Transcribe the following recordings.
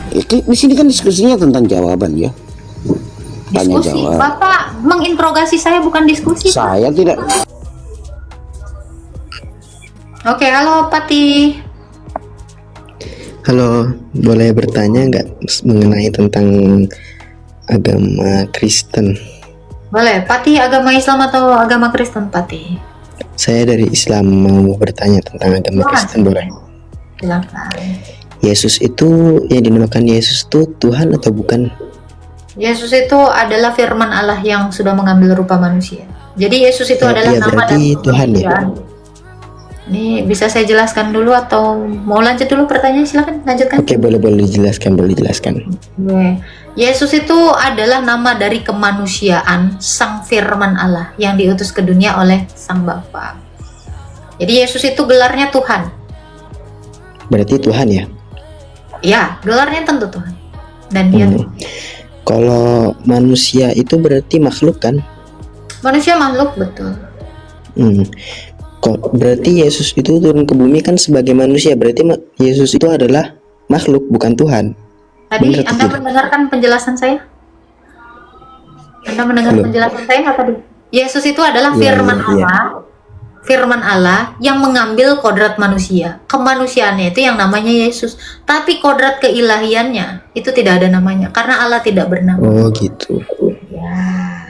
Di sini kan diskusinya tentang jawaban ya. Tanya Diskusi. jawab. Bapak menginterogasi saya, bukan diskusi. Saya tidak. Oke, halo Pati. Halo, boleh bertanya nggak mengenai tentang agama Kristen? Boleh, Pati agama Islam atau agama Kristen, Pati? Saya dari Islam, mau bertanya tentang agama Kristen, boleh? Silakan. Yesus itu, yang dinamakan Yesus itu Tuhan atau bukan? Yesus itu adalah firman Allah yang sudah mengambil rupa manusia. Jadi Yesus itu adalah Iya, nama berarti dari Tuhan ya? kemanusiaan. Ini bisa saya jelaskan dulu atau mau lanjut dulu pertanyaan? Silakan lanjutkan. Oke, boleh dijelaskan. Oke. Yesus itu adalah nama dari kemanusiaan Sang Firman Allah yang diutus ke dunia oleh Sang Bapa. Jadi Yesus itu gelarnya Tuhan. Berarti Tuhan ya? Ya, gelarnya tentu Tuhan. Dan dia Tuhan. Kalau manusia itu berarti makhluk kan? Manusia makhluk, betul. Kok berarti Yesus itu turun ke bumi kan sebagai manusia, berarti Yesus itu adalah makhluk, bukan Tuhan. Tadi Benar Anda tidak? mendengarkan penjelasan saya? Anda mendengar Halo. penjelasan saya nggak tadi? Yesus itu adalah Iya, firman iya. Allah, firman Allah yang mengambil kodrat manusia. Kemanusiaannya itu yang namanya Yesus. Tapi kodrat keilahiannya itu tidak ada namanya karena Allah tidak bernama. Oh gitu. Ya.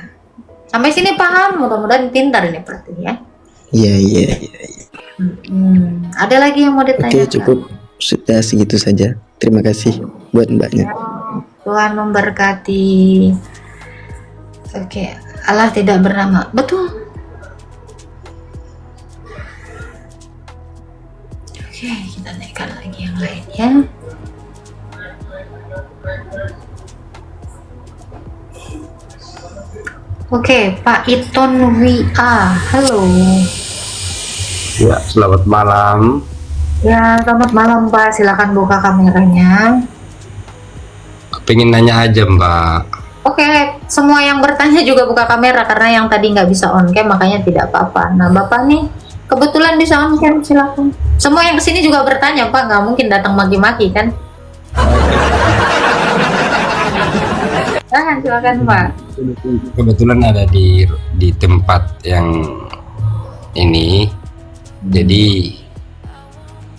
Sampai sini paham? Mudah-mudahan pintar ini berarti ya. Iya. Ada lagi yang mau ditanya? Oke, cukup. Sudah segitu saja. Terima kasih buat mbaknya. Tuhan memberkati. Oke, Allah tidak bernama. Betul. Oke, kita naikkan lagi yang lain ya. Oke, Pak Iton WA. Halo. Ya, selamat malam. Ya, selamat malam Pak. Silakan buka kameranya. Pengen nanya aja Mbak. Oke, semua yang bertanya juga buka kamera karena yang tadi nggak bisa on cam, makanya tidak apa-apa. Nah, Bapak nih kebetulan bisa on cam, silakan. Semua yang kesini juga bertanya, Pak. Nggak mungkin datang maki-maki kan? Silakan Pak. Kebetulan ada di tempat yang ini, jadi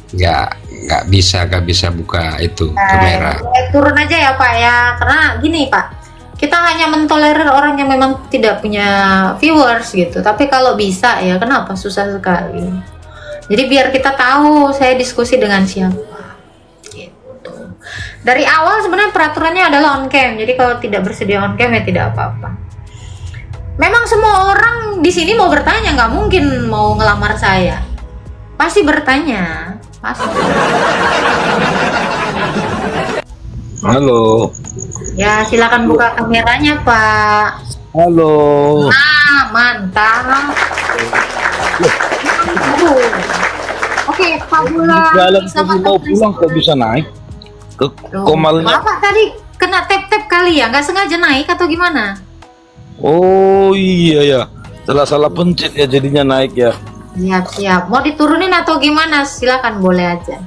nggak bisa buka itu kamera. Turun aja ya Pak ya, karena gini Pak, kita hanya mentolerir orang yang memang tidak punya viewers gitu. Tapi kalau bisa ya, kenapa susah sekali? Jadi biar kita tahu saya diskusi dengan siapa. Gitu. Dari awal sebenarnya peraturannya adalah on cam. Jadi kalau tidak bersedia on cam ya tidak apa-apa. Memang semua orang di sini mau bertanya, nggak mungkin mau ngelamar saya. Pasti bertanya, pasti. Halo. Ya, silakan buka kameranya, Pak. Halo. Ah, mantap. Oke, Pak Bulan. Jalan tadi mau pulang kok bisa naik ke Komalnya. Bapak tadi kena tap-tap kali ya? Nggak sengaja naik atau gimana? Oh iya ya, salah pencet ya jadinya naik ya. Siap. Mau diturunin atau gimana? Silakan, boleh aja.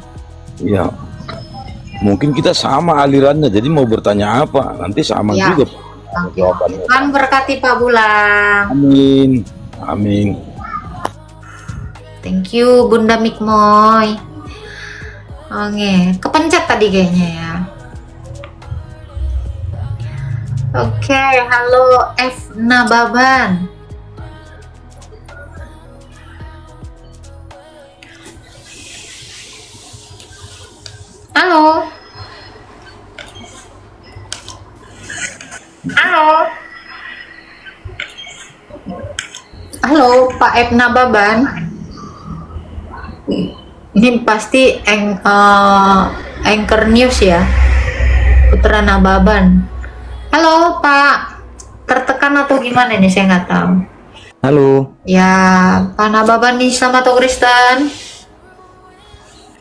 Ya, mungkin kita sama alirannya, jadi mau bertanya apa nanti sama Ya. juga jawabannya. Tuhan berkati Pak Bulan. Amin. Thank you Bunda Mikmoy. Oke, kepencet tadi kayaknya ya. Oke, halo F Nababan. Halo. Halo Pak F Nababan. Ini pasti Anchor News ya, Putra Nababan. Halo Pak, tertekan atau gimana nih, saya nggak tahu. Halo, Ya, Pak Nababan Islam atau Kristen?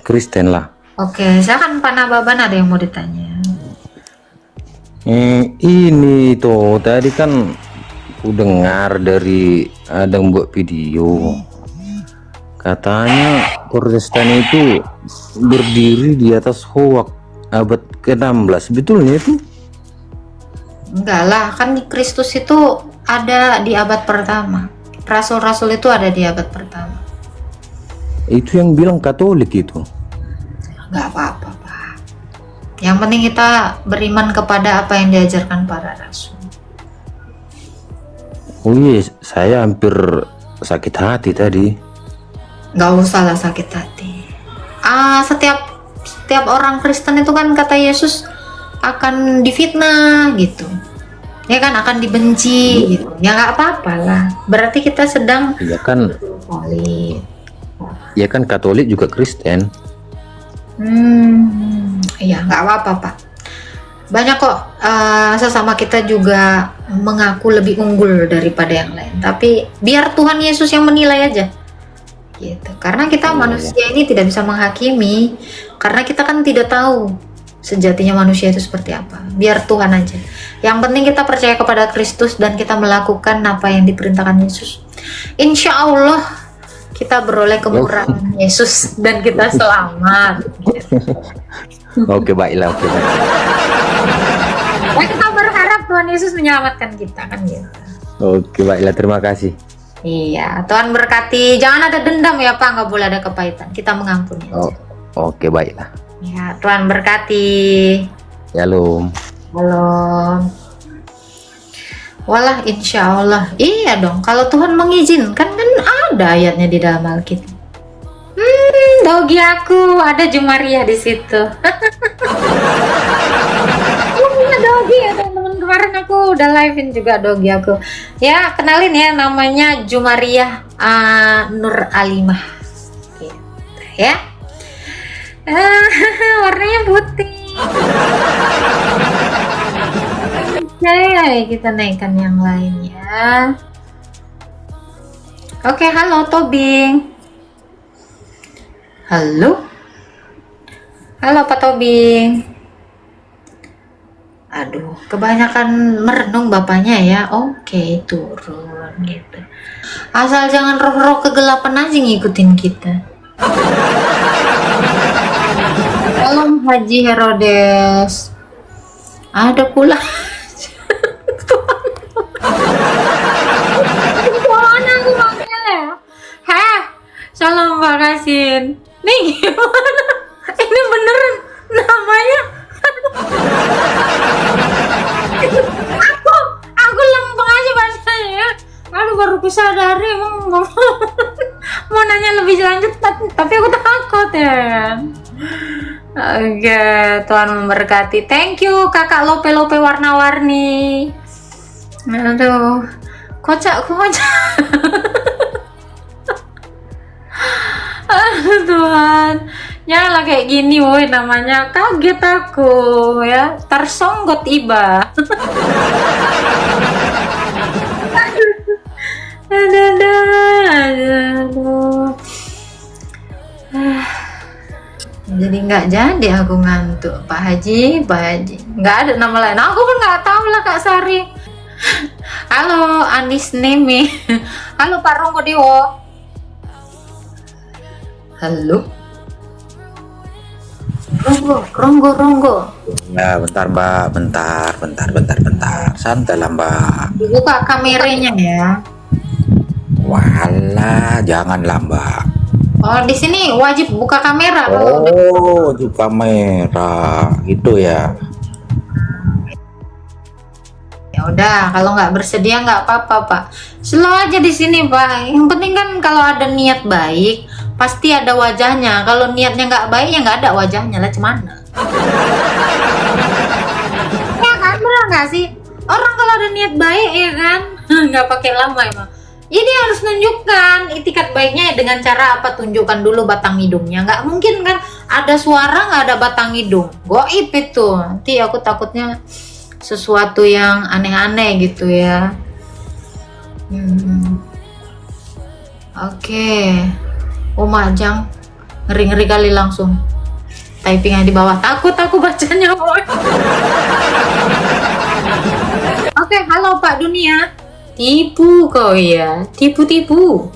Kristen lah. Oke, silakan Pak Nababan, ada yang mau ditanya. Ini tuh tadi kan aku dengar dari ada yang buat video, katanya Protestan itu berdiri di atas hoak. abad ke-16 betulnya itu? Enggak lah, kan Kristus itu ada di abad pertama. Rasul-rasul itu ada di abad pertama. Itu yang bilang Katolik itu. Enggak apa-apa, Pak. Yang penting kita beriman kepada apa yang diajarkan para rasul. Oh iya, saya hampir sakit hati tadi. Nggak usah lah sakit hati. Setiap orang Kristen itu kan kata Yesus akan difitnah gitu. Ya kan, akan dibenci gitu. Ya nggak apa-apa lah. Berarti kita sedang Ya kan, Katolik. ya kan Katolik juga Kristen. Iya nggak apa-apa, Pak. Banyak kok sesama kita juga mengaku lebih unggul daripada yang lain. Tapi biar Tuhan Yesus yang menilai aja. Gitu. Karena kita manusia ini tidak bisa menghakimi, karena kita kan tidak tahu sejatinya manusia itu seperti apa. Biar Tuhan aja. Yang penting kita percaya kepada Kristus dan kita melakukan apa yang diperintahkan Yesus. Insya Allah kita beroleh kemurahan Yesus dan kita selamat. Oke, baiklah, oke. Ya, kita berharap Tuhan Yesus menyelamatkan kita kan gitu. Oke, baiklah, terima kasih. Iya, Tuhan berkati. Jangan ada dendam ya Pak, nggak boleh ada kepahitan. Kita mengampuni aja. Oke, baiklah. Ya, Tuhan berkati. Shalom. Halo. Walah, insya Allah. Iya dong, kalau Tuhan mengizinkan kan ada ayatnya di dalam Alkitab. Dogi aku, ada Jumaria di situ. Dogi ya teman-teman, kemarin aku udah live-in juga Dogi aku. Ya, kenalin ya, namanya Jumaria Nur Alimah. Gitu, ya. Warnanya putih. Oke, kita naikkan yang lainnya. Oke, halo Tobing. Halo. Halo Pak Tobing. Aduh, kebanyakan merenung bapaknya ya. Oke, turun gitu. Asal jangan roh-roh kegelapan aja ngikutin kita. Salam Haji Herodes. Ada pula. Tuhan aku manggil ya. Heh, salam Pak Kasin. Nih gimana? Ini beneran namanya. aku lempeng aja bahasanya ya. Aduh, baru kusadari emang mau nanya lebih lanjut, tapi aku takut ya. Oke, Tuhan memberkati. Thank you kakak lope-lope warna-warni. Aduh, kocak. Aduh Tuhan, janganlah kayak gini woi, namanya kaget aku ya, tersonggot iba. Aduh. Jadi nggak jadi aku ngantuk. Pak Haji, nggak ada nama lain. Aku pun nggak tahu lah Kak Sari. Halo Anis Nemi. Halo Pak Ronggo Dewo. Halo. Ronggo. Ya, bentar Mbak, bentar. Santai lah Mbak. Dibuka kameranya ya. Walah, janganlah Mbak. Oh, di sini wajib buka kamera kalau Oh, di kamera, gitu ya. ya udah, kalau nggak bersedia nggak apa-apa Pak. Slow aja di sini Pak. Yang penting kan kalau ada niat baik pasti ada wajahnya. Kalau niatnya nggak baik ya nggak ada wajahnya lah, cemana? Ya kan, bener nggak sih? Orang kalau ada niat baik ya kan nggak pakai lama emang. Jadi harus nunjukkan itikat baiknya dengan cara apa? Tunjukkan dulu batang hidungnya. Nggak mungkin kan ada suara nggak ada batang hidung. Goib itu. Nanti aku takutnya sesuatu yang aneh-aneh gitu ya. Oke. Oh Majang, ngeri-ngeri kali langsung. Typingnya di bawah. Takut aku bacanya. Oke, halo Pak Dunia. Tipu kau ya, tipu-tipu.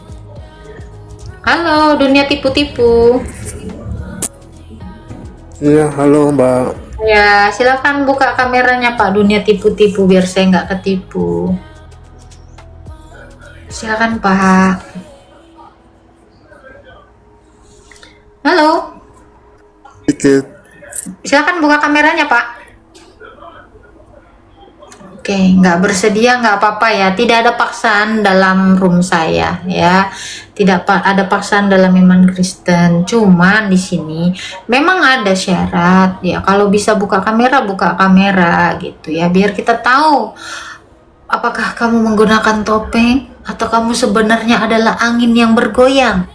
Halo dunia tipu-tipu. Iya, halo Mbak. Ya, silakan buka kameranya Pak. Dunia tipu-tipu biar saya nggak ketipu. Silakan Pak. Halo. Silakan buka kameranya Pak. Oke, nggak bersedia nggak apa-apa ya. Tidak ada paksaan dalam room saya ya. Tidak ada paksaan dalam iman Kristen. Cuman di sini memang ada syarat ya. Kalau bisa buka kamera gitu ya. Biar kita tahu apakah kamu menggunakan topeng atau kamu sebenarnya adalah angin yang bergoyang.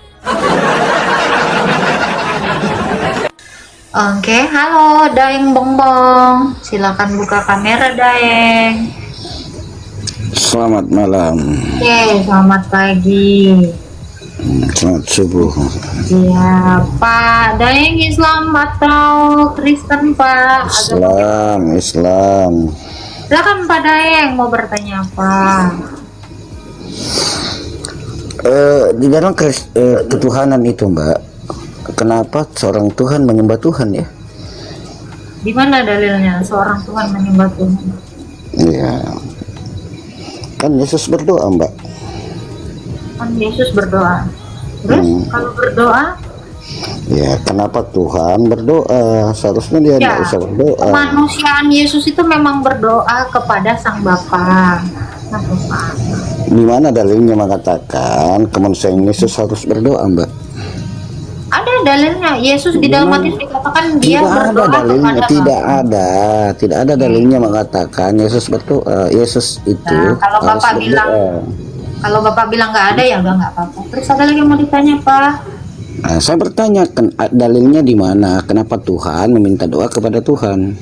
Oke, halo Daeng Bongbong. Silakan buka kamera Daeng. Selamat malam. Oke, selamat pagi. Selamat subuh. Iya, Pak Daeng Islam atau Kristen Pak? Islam. Silakan Pak Daeng mau bertanya apa? Di dalam ketuhanan itu Mbak, kenapa seorang Tuhan menyembah Tuhan ya? Di mana dalilnya seorang Tuhan menyembah Tuhan? Iya. Kan Yesus berdoa Mbak. Kan Yesus berdoa. Terus kalau berdoa? Ya, kenapa Tuhan berdoa? Seharusnya dia tidak usah berdoa. Kemanusiaan Yesus itu memang berdoa kepada Sang Bapa. Sang Bapa. Di mana dalilnya mengatakan kemanusiaan Yesus harus berdoa Mbak? Ada dalilnya. Yesus di dalam Matius dikatakan dia berdoa kepada tidak ada dalilnya mengatakan Yesus berdoa. Yesus itu Nah, kalau harus Bapak berdoa. bilang kalau Bapak bilang nggak ada ya udah nggak apa-apa. Terus ada lagi yang mau ditanya Pak? Nah, saya bertanya dalilnya di mana? Kenapa Tuhan meminta doa kepada Tuhan?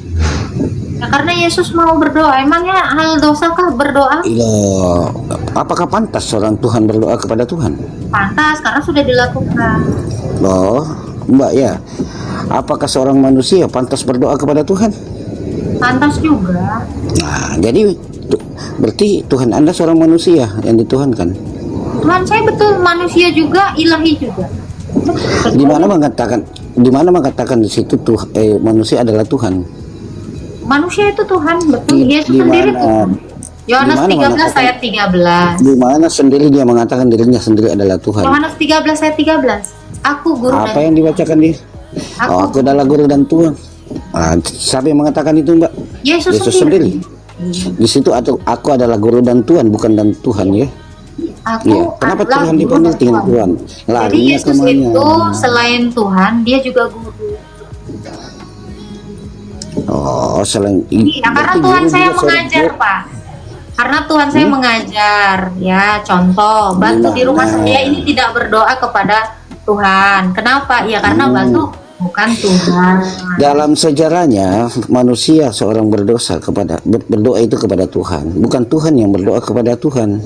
Ya, karena Yesus mau berdoa. Emangnya hal dosakah berdoa? Iya. Apakah pantas seorang Tuhan berdoa kepada Tuhan? Pantas karena sudah dilakukan. Loh, Mbak ya. Apakah seorang manusia pantas berdoa kepada Tuhan? Pantas juga. Nah, jadi berarti Tuhan Anda seorang manusia yang dituhankan. Tuhan saya betul manusia juga, ilahi juga. Di mana mengatakan di situ manusia adalah Tuhan? Manusia itu Tuhan, betul. Yesus Di sendiri mana? Tuhan. Yohanes Di mana 13 mengatakan- ayat 13. Di mana sendiri dia mengatakan dirinya sendiri adalah Tuhan? Yohanes 13 ayat 13. Aku guru Apa dan yang dibacakan di? Aku adalah guru dan Tuhan. Siapa yang mengatakan itu Mbak? Yesus sendiri. Di situ aku adalah guru dan Tuhan, bukan dan Tuhan ya. Aku Iya. Kenapa adalah Tuhan guru dipanggil dan dengan Tuhan? Jadi Larinya Yesus kemana? itu selain Tuhan, dia juga guru. Oh, selain Iya, karena berarti Tuhan guru saya juga seorang mengajar, guru. Pak. Karena Tuhan saya mengajar, ya. Contoh, batu di rumah saya ini tidak berdoa kepada Tuhan. Kenapa? Ya karena batu bukan Tuhan. Dalam sejarahnya manusia seorang berdoa itu kepada Tuhan, bukan Tuhan yang berdoa kepada Tuhan.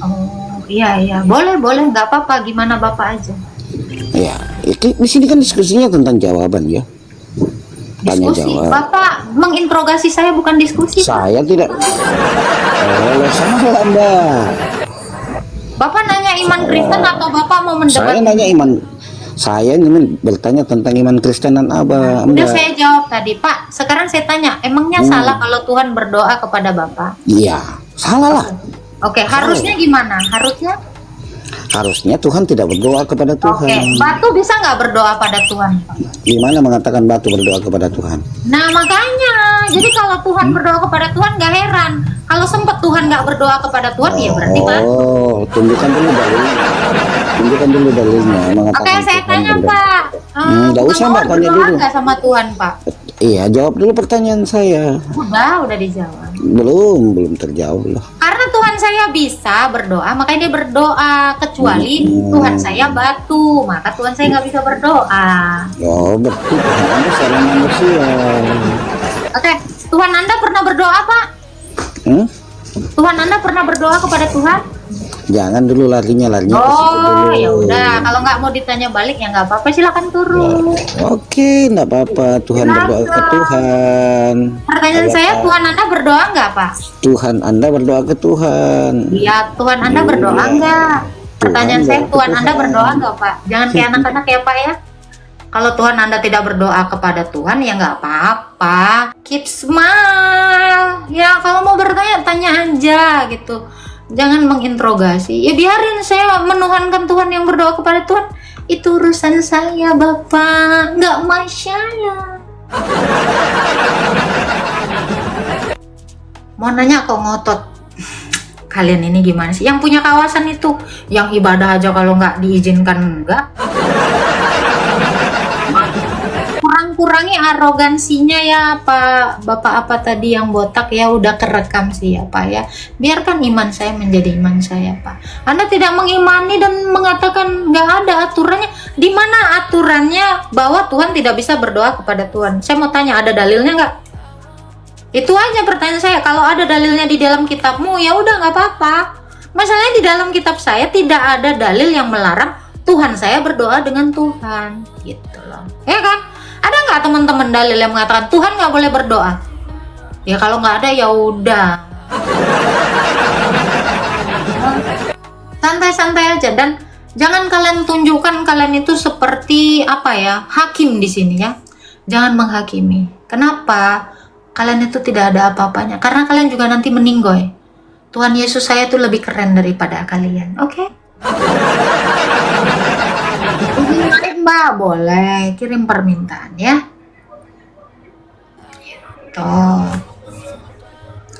Oh, iya. Boleh, nggak apa-apa. Gimana Bapak aja. Ya, itu di sini kan diskusinya tentang jawaban ya. Tanya Diskusi. jawab. Bapak menginterogasi saya bukan diskusi. Pak. Saya tidak. Oh, salah Mbak. Bapak nanya iman Kristen atau Bapak mau mendebat? Saya nanya iman. Saya ingin bertanya tentang iman Kristenan Abah. Udah Mbak. saya jawab tadi, Pak. Sekarang saya tanya, emangnya salah kalau Tuhan berdoa kepada Bapak? Iya, salah lah. Oke, harusnya gimana? Harusnya Tuhan tidak berdoa kepada Oke, Tuhan. batu bisa nggak berdoa pada Tuhan, Pak? Di mana mengatakan batu berdoa kepada Tuhan? Nah, makanya. Jadi kalau Tuhan berdoa kepada Tuhan, nggak heran. Kalau sempat Tuhan nggak berdoa kepada Tuhan, ya berarti batu. Oh, tunjukkan dulu dalilnya. Tunjukkan dulu dalilnya. Mengatakan Oke, saya Tuhan tanya, berdoa. Pak. Nggak usah, Mbak, tanya berdoa dulu. nggak sama Tuhan, Pak? Iya, jawab dulu pertanyaan saya. Udah dijawab. Belum terjawab loh. Karena Tuhan saya bisa berdoa, makanya dia berdoa. Kecuali Tuhan saya batu, maka Tuhan saya nggak bisa berdoa. Oh, berarti Tuhan Anda seorang manusia. Oke, Tuhan Anda pernah berdoa, Pak? Hmm? Tuhan Anda pernah berdoa kepada Tuhan? Jangan dulu larinya ke situ Oh, dulu. ya udah. Kalau nggak mau ditanya balik ya nggak apa-apa, silakan turun. Oke, enggak apa-apa. Tuhan berdoa ke Tuhan. Pertanyaan saya, Tuhan Anda berdoa nggak, Pak? Tuhan Anda berdoa ke Tuhan. Iya, Tuhan Anda berdoa nggak? Pertanyaan saya, Tuhan Anda berdoa nggak, Pak? Jangan kayak anak-anak ya, Pak ya. Kalau Tuhan Anda tidak berdoa kepada Tuhan, ya nggak apa-apa. Keep smile. Ya kalau mau bertanya, tanya aja gitu. Jangan menginterogasi. Ya biarin saya menuhankan Tuhan yang berdoa kepada Tuhan. Itu urusan saya, Bapak. Nggak masalah. Mau nanya kok ngotot. Kalian ini gimana sih? Yang punya kawasan itu, yang ibadah aja kalau nggak diizinkan enggak. Kurang-kurangi arogansinya ya Pak. Bapak apa tadi yang botak ya, udah kerekam sih ya Pak ya. Biarkan iman saya menjadi iman saya Pak. Anda tidak mengimani dan mengatakan nggak ada aturannya. Di mana aturannya bahwa Tuhan tidak bisa berdoa kepada Tuhan? Saya mau tanya, ada dalilnya nggak? Itu aja pertanyaan saya. Kalau ada dalilnya di dalam kitabmu, ya udah nggak apa-apa. Masalahnya di dalam kitab saya tidak ada dalil yang melarang Tuhan saya berdoa dengan Tuhan, gitu loh. Ya kan? Ada nggak teman-teman dalil yang mengatakan Tuhan nggak boleh berdoa? Ya kalau nggak ada ya udah. Santai-santai aja, dan jangan kalian tunjukkan kalian itu seperti apa ya, hakim di sini ya. Jangan menghakimi. Kenapa? Kalian itu tidak ada apa-apanya, karena kalian juga nanti meninggoy. Tuhan Yesus saya itu lebih keren daripada kalian, oke? Kirim Mbak, boleh kirim permintaan ya. Tuh.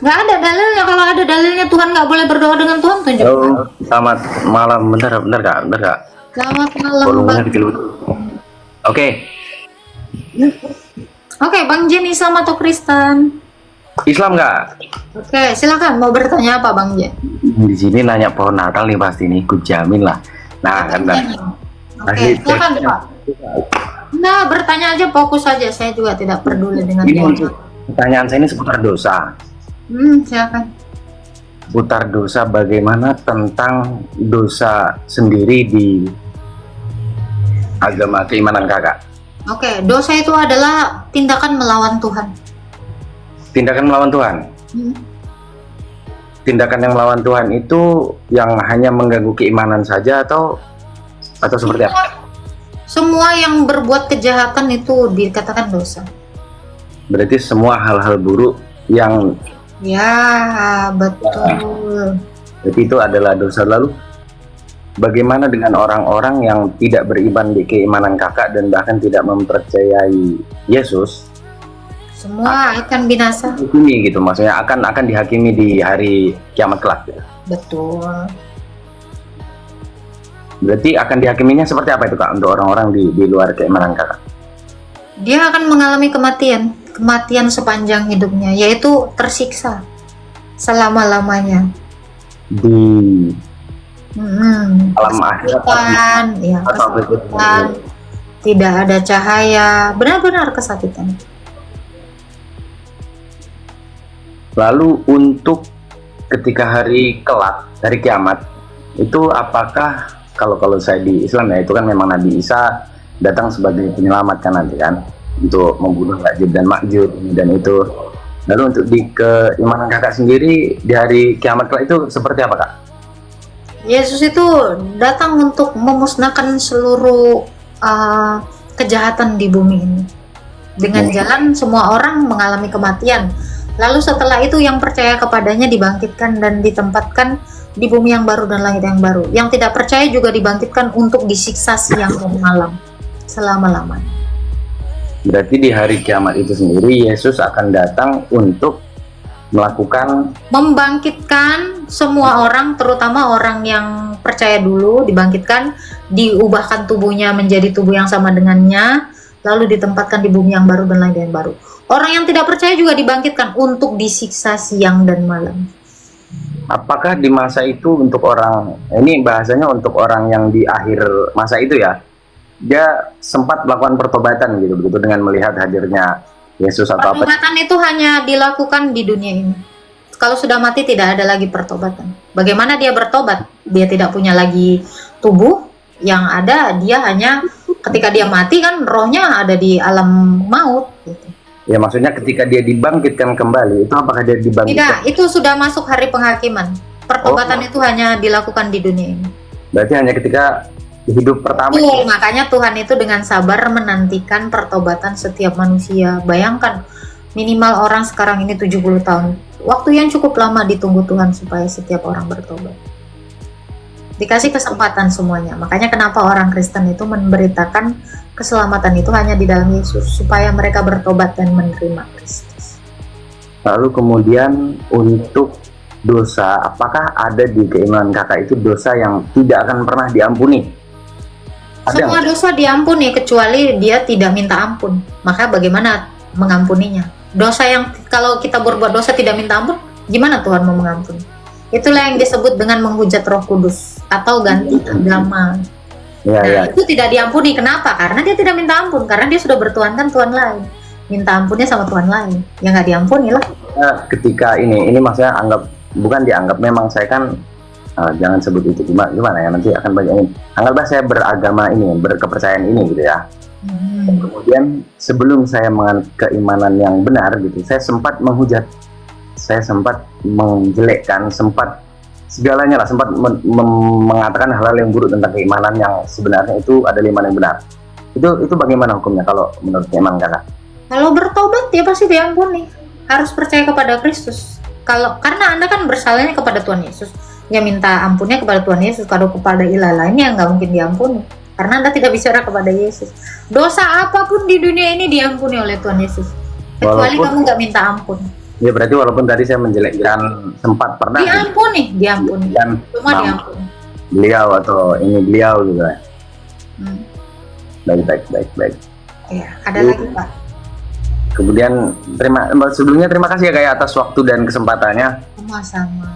Nggak ada dalilnya. Kalau ada dalilnya Tuhan nggak boleh berdoa dengan Tuhan, tunjukkan. Halo, selamat malam. Bentar kak. Selamat malam Volumenya Bang. kecil. Oke. Oke, Bang Jen, Islam atau Kristen? Islam kak. Oke, silakan. Mau bertanya apa Bang Jen? Di sini nanya pohon Natal nih pasti nih, ku jamin lah. Nah kan. Oke, silakan Pak. Nah, bertanya aja, fokus saja. Saya juga tidak peduli dengan Ini pohon. untuk pertanyaan saya ini seputar dosa. Silakan. Seputar dosa, bagaimana tentang dosa sendiri di agama keimanan kakak? Oke, dosa itu adalah tindakan melawan Tuhan. Tindakan melawan Tuhan. Tindakan yang melawan Tuhan itu yang hanya mengganggu keimanan saja atau seperti apa? Semua yang berbuat kejahatan itu dikatakan dosa. Berarti semua hal-hal buruk yang Ya, betul. Jadi itu adalah dosa. Lalu bagaimana dengan orang-orang yang tidak beriman di keimanan kakak dan bahkan tidak mempercayai Yesus? Semua akan binasa. Ini gitu, maksudnya akan dihakimi di hari kiamat kelak. Gitu. Betul. Berarti akan dihakiminya seperti apa itu kak untuk orang-orang di luar keimanan kakak? Dia akan mengalami kematian sepanjang hidupnya, yaitu tersiksa selama-lamanya. Di alam akhirat Kesakitan, ya, kesakitan, tidak ada cahaya, benar-benar kesakitan. Lalu untuk ketika hari kelak, hari kiamat, itu apakah kalau saya di Islam ya, itu kan memang Nabi Isa datang sebagai penyelamat kan nanti kan, untuk membunuh Ya'juj dan Ma'juj ini dan itu. Lalu untuk di keimanan kakak sendiri di hari kiamat kelak itu seperti apa kak? Yesus itu datang untuk memusnahkan seluruh kejahatan di bumi ini. Dengan jalan semua orang mengalami kematian. Lalu setelah itu yang percaya kepadanya dibangkitkan dan ditempatkan di bumi yang baru dan langit yang baru. Yang tidak percaya juga dibangkitkan untuk disiksa siang dan malam selama-lamanya. Berarti di hari kiamat itu sendiri Yesus akan datang untuk melakukan membangkitkan semua orang, terutama orang yang percaya dulu, dibangkitkan, diubahkan tubuhnya menjadi tubuh yang sama dengannya, lalu ditempatkan di bumi yang baru dan langit yang baru. Orang yang tidak percaya juga dibangkitkan untuk disiksa siang dan malam. apakah di masa itu untuk orang, ini bahasanya untuk orang yang di akhir masa itu ya, dia sempat melakukan pertobatan gitu, begitu dengan melihat hadirnya Yesus atau apa? Pertobatan itu hanya dilakukan di dunia ini. Kalau sudah mati tidak ada lagi pertobatan. Bagaimana dia bertobat? Dia tidak punya lagi tubuh, yang ada dia hanya ketika dia mati kan rohnya ada di alam maut gitu. Ya maksudnya ketika dia dibangkitkan kembali, itu apakah dia Tidak, dibangkitkan? itu sudah masuk hari penghakiman. Pertobatan itu hanya dilakukan di dunia ini. Berarti hanya ketika Di hidup pertama Betul, makanya Tuhan itu dengan sabar menantikan pertobatan setiap manusia. Bayangkan, minimal orang sekarang ini 70 tahun. Waktu yang cukup lama ditunggu Tuhan supaya setiap orang bertobat. Dikasih kesempatan semuanya. Makanya kenapa orang Kristen itu memberitakan keselamatan itu hanya di dalam Yesus, supaya mereka bertobat dan menerima Kristus. Lalu kemudian untuk dosa, apakah ada di keimanan kakak itu dosa yang tidak akan pernah diampuni? Ada Semua nggak? dosa diampuni kecuali dia tidak minta ampun. Maka bagaimana mengampuninya? Dosa yang kalau kita berbuat dosa tidak minta ampun, gimana Tuhan mau mengampuni? Itulah yang disebut dengan menghujat Roh Kudus atau ganti agama. Ya, ya. Itu tidak diampuni. Kenapa? Karena dia tidak minta ampun. Karena dia sudah bertuankan Tuhan lain. Minta ampunnya sama Tuhan lain. Ya nggak diampuni lah. Ketika ini maksudnya bukan dianggap, memang saya kan jangan sebut itu, gimana ya, nanti akan banyak ini. Anggaplah saya beragama ini, berkepercayaan ini gitu ya. Kemudian sebelum saya menganut keimanan yang benar gitu, saya sempat menghujat, saya sempat menjelekkan, sempat segalanya lah, sempat mengatakan hal-hal yang buruk tentang keimanan yang sebenarnya itu adalah iman yang benar. Itu bagaimana hukumnya kalau menurut iman kakak? Kalau bertobat dia pasti diampuni. Harus percaya kepada Kristus. Karena Anda kan bersalahnya kepada Tuhan Yesus, ya minta ampunnya kepada Tuhan Yesus. Kalau kepada ilah lainnya nggak mungkin diampuni, karena Anda tidak bicara kepada Yesus. Dosa apapun di dunia ini diampuni oleh Tuhan Yesus, kecuali kamu nggak minta ampun. Ya berarti walaupun tadi saya menjelekkan, sempat pernah Diampuni. dan Semua diampuni. beliau atau ini beliau gitu ya. Baik. Ya, ada lagi Pak. Kemudian sebelumnya terima kasih ya kayak atas waktu dan kesempatannya. Sama-sama.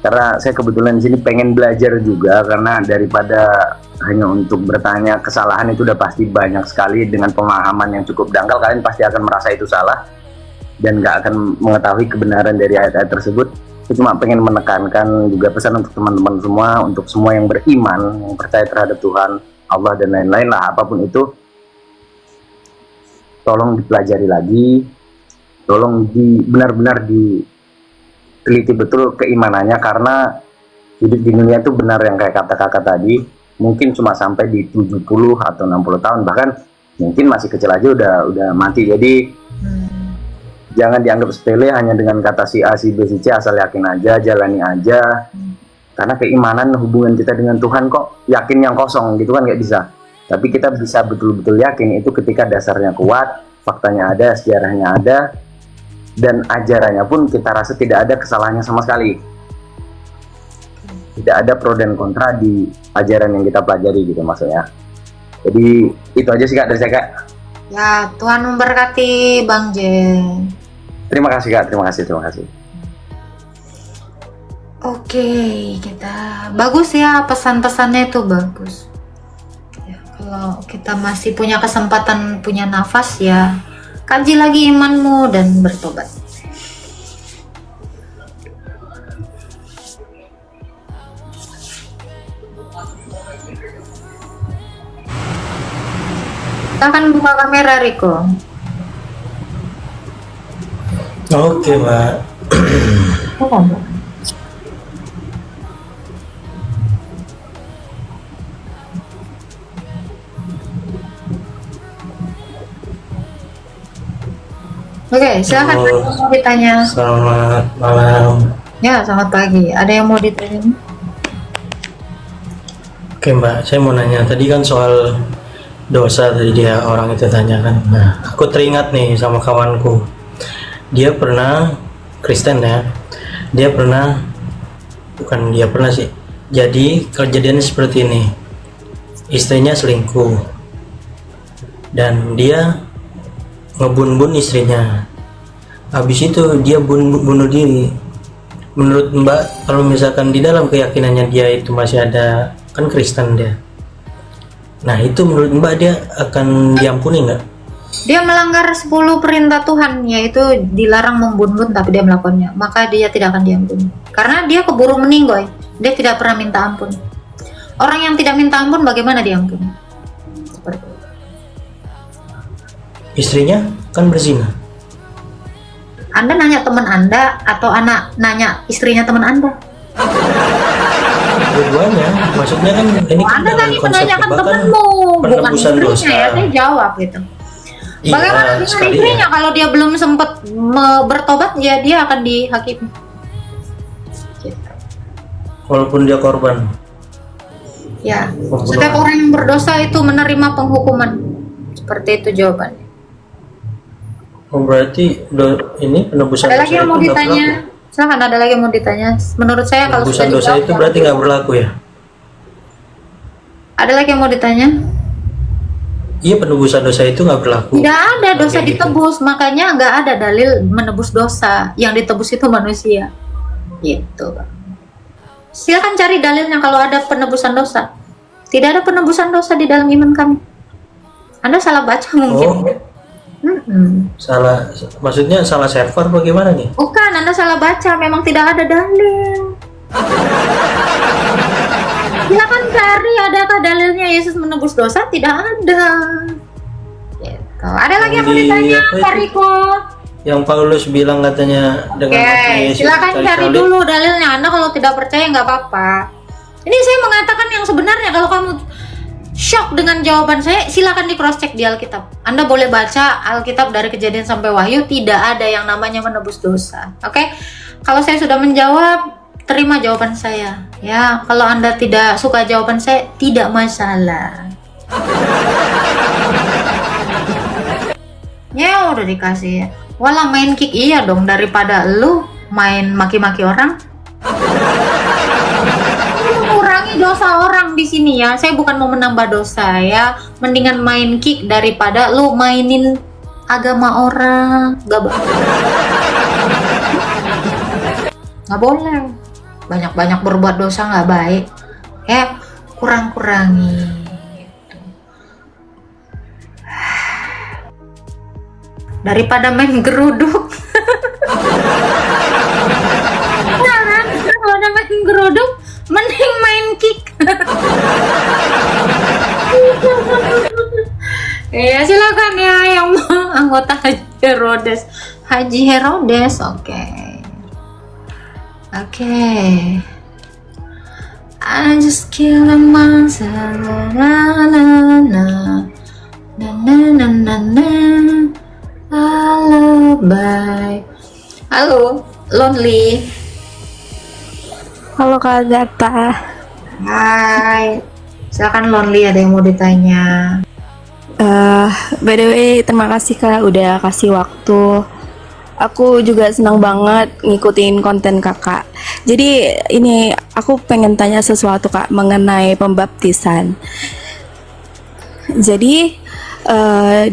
Karena saya kebetulan di sini pengen belajar juga, karena daripada hanya untuk bertanya kesalahan itu udah pasti banyak sekali, dengan pemahaman yang cukup dangkal kalian pasti akan merasa itu salah dan nggak akan mengetahui kebenaran dari ayat-ayat tersebut. Saya cuma pengen menekankan juga pesan untuk teman-teman semua, untuk semua yang beriman, yang percaya terhadap Tuhan, Allah dan lain-lain lah, apapun itu, tolong dipelajari lagi, tolong benar-benar diteliti betul keimanannya, karena hidup di dunia itu benar yang kayak kata kakak tadi, mungkin cuma sampai di 70 atau 60 tahun, bahkan mungkin masih kecil aja udah mati. Jadi jangan dianggap sepele hanya dengan kata si A, si B, si C, asal yakin aja, jalani aja. Karena keimanan, hubungan kita dengan Tuhan kok yakin yang kosong gitu kan nggak bisa. Tapi kita bisa betul-betul yakin itu ketika dasarnya kuat, faktanya ada, sejarahnya ada, dan ajarannya pun kita rasa tidak ada kesalahannya sama sekali. Tidak ada pro dan kontra di ajaran yang kita pelajari gitu maksudnya. Jadi itu aja sih Kak dari saya Kak. Ya, Tuhan memberkati Bang Jen. Terima kasih Kak, terima kasih. Oke, kita bagus ya, pesan-pesannya itu bagus. Ya, kalau kita masih punya kesempatan, punya nafas ya, kaji lagi imanmu dan bertobat. Kita akan buka kamera, Riko. Oke, Mbak. Oke, silakan. Halo. Ada yang mau ditanya? Selamat malam. Ya, selamat pagi. Ada yang mau ditanya? Oke, Mbak, saya mau nanya. Tadi kan soal dosa tadi dia orang itu tanyakan. Nah, aku teringat nih sama kawanku. Dia pernah Kristen ya. Bukan dia pernah sih. Jadi kejadiannya seperti ini. Istrinya selingkuh. Dan dia ngebun-bun istrinya. Habis itu dia bunuh diri. Menurut Mbak, kalau misalkan di dalam keyakinannya dia itu masih ada, kan Kristen dia. Nah, itu menurut Mbak dia akan diampuni nggak? Dia melanggar 10 perintah Tuhan, yaitu dilarang membunuh, tapi dia melakukannya, maka dia tidak akan diampuni. Karena dia keburu meninggoy, dia tidak pernah minta ampun. Orang yang tidak minta ampun bagaimana diampuni? Seperti itu. Istrinya kan berzina. Anda nanya teman Anda atau anak nanya istrinya teman Anda? dua-duanya. Maksudnya kan ini kan Anda dalam tadi konsep menanyakan bahkan temenmu, bukan penebusan istrinya dosa. ya. Saya jawab gitu. Iya, Bagaimana dengan sekali istrinya ya. kalau dia belum sempat bertobat, ya dia akan dihakimi. Gitu. Walaupun dia korban. Ya, Pembunuhan. setiap orang yang berdosa itu menerima penghukuman. Seperti itu jawabannya. Oh, berarti ini penebusan Ada dosa lagi yang mau itu nggak ditanya? berlaku. Silahkan, ada lagi yang mau ditanya. Menurut saya kalau Penebusan sudah dosa dijawab, itu berarti nggak berlaku ya? ada lagi yang mau ditanya? Iya, penebusan dosa itu nggak berlaku. Tidak ada dosa Kayak gitu. ditebus, makanya nggak ada dalil menebus dosa. Yang ditebus itu manusia. Gitu. Silakan cari dalilnya kalau ada penebusan dosa. Tidak ada penebusan dosa di dalam iman kami. Anda salah baca mungkin. Oh, salah. Maksudnya salah server bagaimana nih? Bukan, Anda salah baca. Memang tidak ada dalil. Silakan cari, adakah dalilnya Yesus menebus dosa? Tidak ada. Gitu. Ada lagi yang mau Di ditanya, apa itu? Pak Riko? Yang Paulus bilang katanya dengan Oke, matinya Yesus silakan di cari salib. dulu dalilnya. Anda kalau tidak percaya nggak apa-apa. Ini saya mengatakan yang sebenarnya. Kalau kamu shock dengan jawaban saya, silakan di cross check di Alkitab. Anda boleh baca Alkitab dari Kejadian sampai Wahyu, tidak ada yang namanya menebus dosa. Oke? Kalau saya sudah menjawab, terima jawaban saya. Ya, kalau Anda tidak suka jawaban saya, tidak masalah. Ya udah dikasih ya. Walah main kick iya dong, daripada lu main maki-maki orang. Mengurangi dosa orang di sini ya. Saya bukan mau menambah dosa ya. Mendingan main kick daripada lu mainin agama orang. Nggak boleh. Banyak-banyak berbuat dosa nggak baik. Ya, kurang-kurangi. Daripada main geruduk. Nah, kalau udah main geruduk, mending main kick. Ya silakan ya yang mau anggota Haji Herodes. Haji Herodes, oke. I just kill a monster, na na na na na na na na. Lullaby. Halo, Lonely. Halo Kak Agatha. Hai. Silakan Lonely, ada yang mau ditanya. By the way, terima kasih Kak udah kasih waktu. Aku juga senang banget ngikutin konten Kakak. Jadi ini aku pengen tanya sesuatu Kak mengenai pembaptisan. Jadi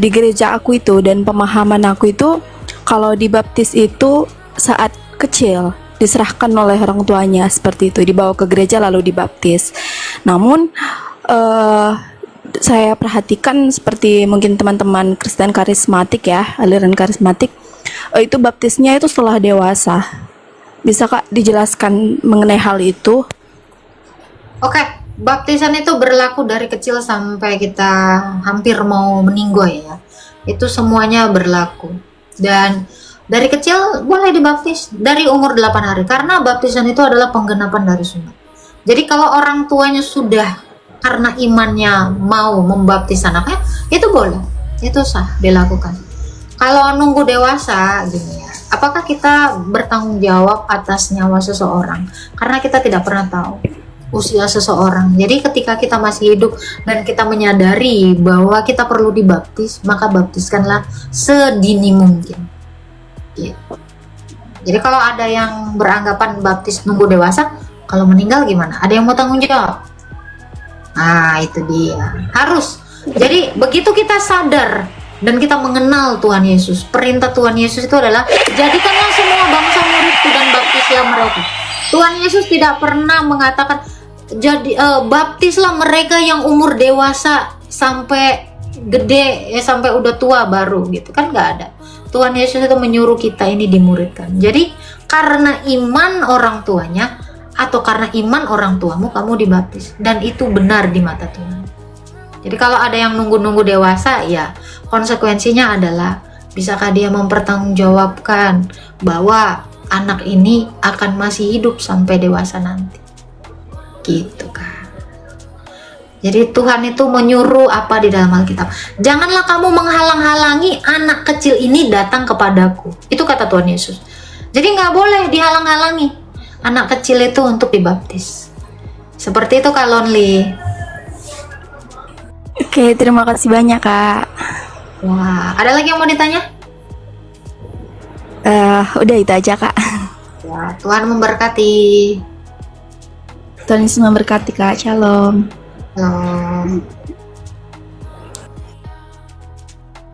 di gereja aku itu dan pemahaman aku itu kalau dibaptis itu saat kecil diserahkan oleh orang tuanya seperti itu, dibawa ke gereja lalu dibaptis. Namun saya perhatikan seperti mungkin teman-teman Kristen karismatik ya, aliran karismatik itu baptisnya itu setelah dewasa. Bisa Kak dijelaskan mengenai hal itu? Oke, baptisan itu berlaku dari kecil sampai kita hampir mau meninggoy ya. Itu semuanya berlaku. Dan dari kecil boleh dibaptis dari umur 8 hari karena baptisan itu adalah penggenapan dari sunat. Jadi kalau orang tuanya sudah karena imannya mau membaptis anaknya, itu boleh. Itu sah dilakukan. Kalau nunggu dewasa gini ya, apakah kita bertanggung jawab atas nyawa seseorang? Karena kita tidak pernah tahu usia seseorang. Jadi ketika kita masih hidup dan kita menyadari bahwa kita perlu dibaptis, maka baptiskanlah sedini mungkin. Gitu. Jadi kalau ada yang beranggapan baptis nunggu dewasa, kalau meninggal gimana? Ada yang mau tanggung jawab? Nah itu dia. Harus. Jadi begitu kita sadar dan kita mengenal Tuhan Yesus, perintah Tuhan Yesus itu adalah jadikanlah semua bangsa muridku dan baptislah mereka. Tuhan Yesus tidak pernah mengatakan baptislah mereka yang umur dewasa sampai gede ya, sampai udah tua baru gitu kan, nggak ada. Tuhan Yesus itu menyuruh kita ini dimuridkan. Jadi karena iman orang tuanya atau karena iman orang tuamu kamu dibaptis, dan itu benar di mata Tuhan. Jadi kalau ada yang nunggu-nunggu dewasa, ya konsekuensinya adalah bisakah dia mempertanggungjawabkan bahwa anak ini akan masih hidup sampai dewasa nanti. gitu kan. Jadi Tuhan itu menyuruh apa di dalam Alkitab. Janganlah kamu menghalang-halangi anak kecil ini datang kepadaku. Itu kata Tuhan Yesus. Jadi nggak boleh dihalang-halangi anak kecil itu untuk dibaptis. Seperti itu Kak Lonely. Oke, terima kasih banyak Kak. Wah, ada lagi yang mau ditanya? Udah itu aja Kak. Ya, Tuhan memberkati. Tuhan Yesus memberkati Kak. Shalom. Shalom.